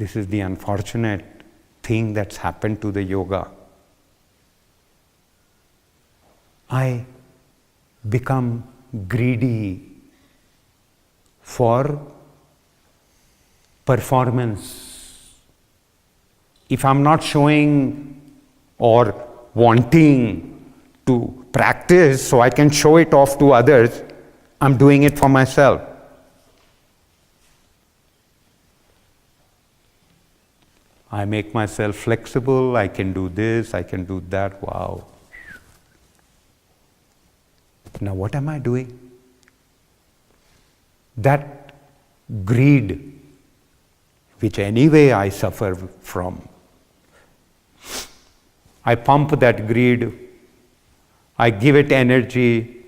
This is the unfortunate thing that's happened to the yoga. I become greedy for performance. If I'm not showing or wanting to practice so I can show it off to others, I'm doing it for myself. I make myself flexible, I can do this, I can do that, wow. Now what am I doing? That greed, which anyway I suffer from, I pump that greed, I give it energy.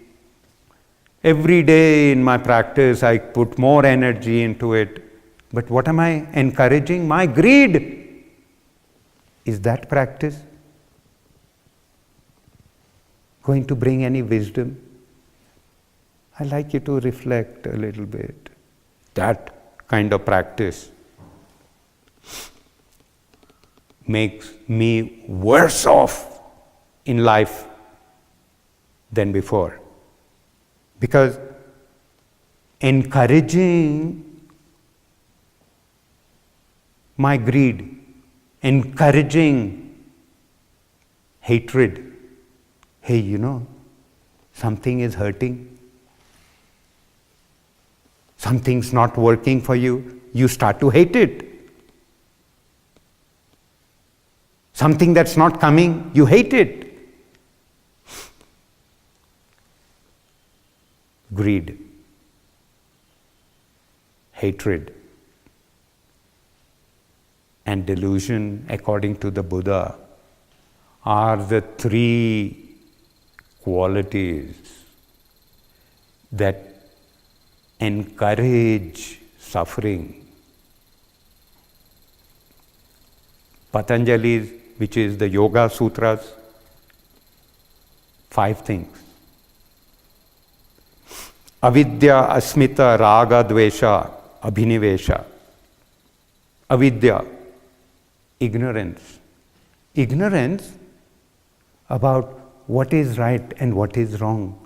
Every day in my practice I put more energy into it. But what am I encouraging? My greed. Is that practice going to bring any wisdom? I'd like you to reflect a little bit. That kind of practice makes me worse off in life than before. Because encouraging my greed, encouraging hatred, hey, you know, something is hurting, something's not working for you, you start to hate it. Something that's not coming, you hate it. Greed, hatred, and delusion, according to the Buddha, are the three qualities that encourage suffering. Patanjali's, which is the Yoga Sutras, 5 things. Avidya, asmita, raga, dvesha, abhinivesha. Avidya, ignorance. Ignorance about what is right and what is wrong.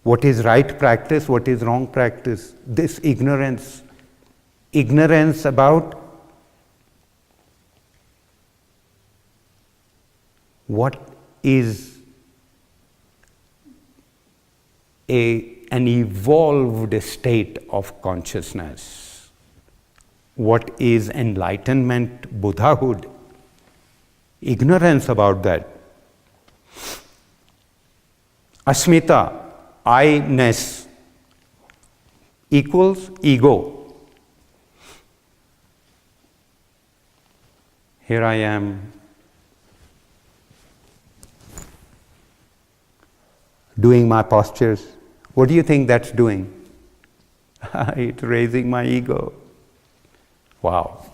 What is right practice, what is wrong practice. This ignorance. Ignorance about what is an evolved state of consciousness. What is enlightenment, Buddhahood? Ignorance about that. Asmita, I-ness, equals ego. Here I am doing my postures. What do you think that's doing? It's raising my ego. Wow,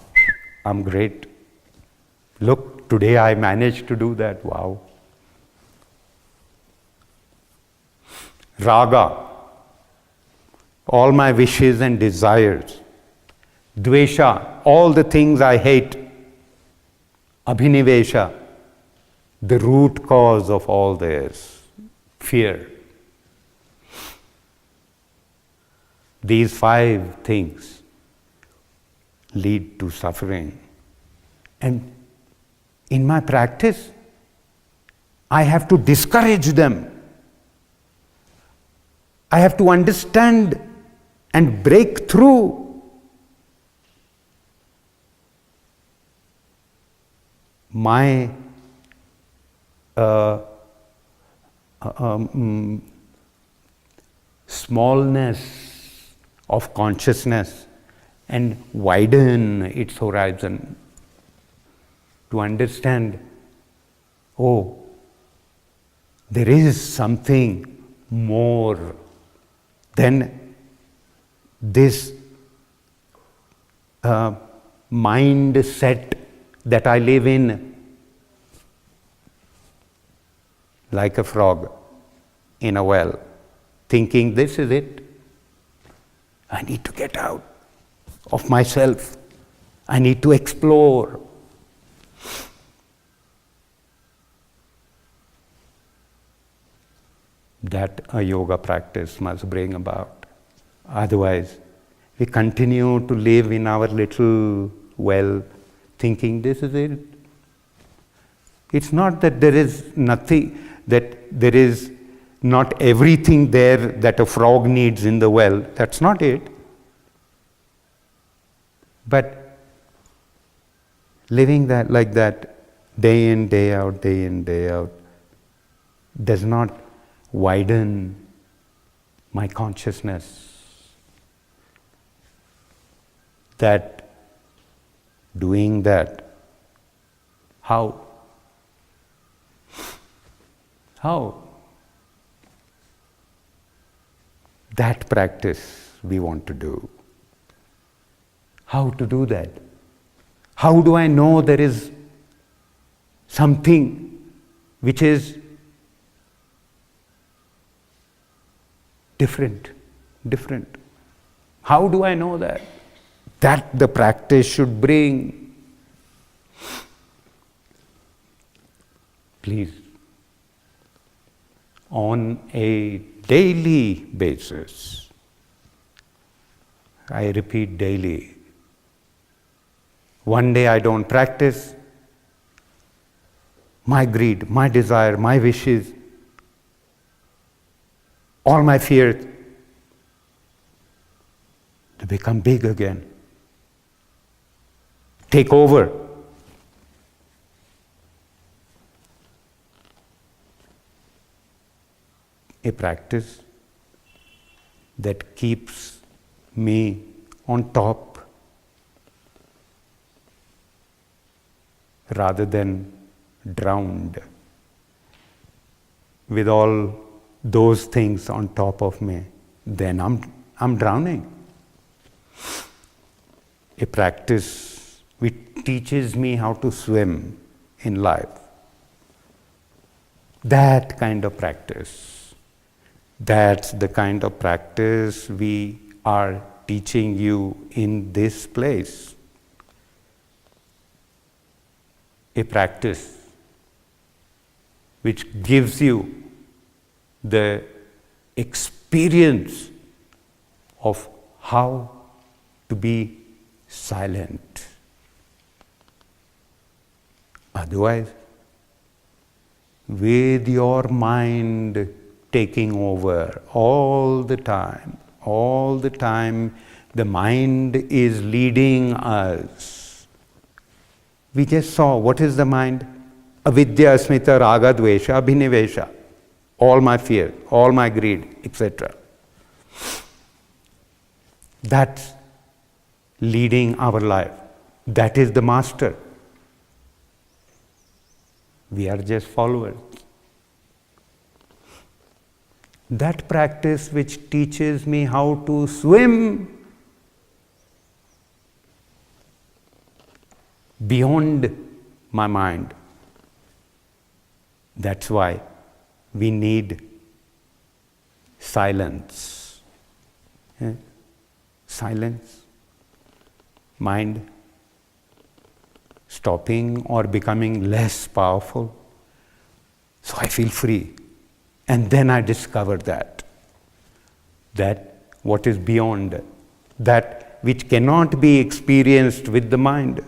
I'm great. Look, today I managed to do that. Wow. Raga, all my wishes and desires. Dvesha, all the things I hate. Abhinivesha, the root cause of all this, fear. These 5 things lead to suffering. And in my practice, I have to discourage them. I have to understand and break through my smallness of consciousness and widen its horizon to understand, oh, there is something more than this mindset that I live in, like a frog in a well, thinking this is it. I need to get out of myself. I need to explore. That a yoga practice must bring about. Otherwise, we continue to live in our little well, thinking this is it. It's not that there is nothing, that there is not everything there that a frog needs in the well. That's not it. But living that like that, day in, day out, day in, day out, does not widen my consciousness. That doing that, how? How? That practice we want to do. How to do that? How do I know there is something which is different? How do I know that? That the practice should bring. Please, on a daily basis, I repeat daily, one day I don't practice, my greed, my desire, my wishes, all my fears, they become big again. Take over. A practice that keeps me on top rather than drowned with all those things on top of me, then I'm drowning. A practice which teaches me how to swim in life. That kind of practice. That's the kind of practice we are teaching you in this place. A practice which gives you the experience of how to be silent. Otherwise, with your mind taking over all the time, the mind is leading us. We just saw, what is the mind? Avidya, asmita, raga, dvesha, abhinivesha. All my fear, all my greed, etc. That's leading our life. That is the master. We are just followers. That practice which teaches me how to swim beyond my mind. That's why we need silence. Silence. Mind stopping or becoming less powerful. So I feel free. And then I discover that what is beyond, that which cannot be experienced with the mind.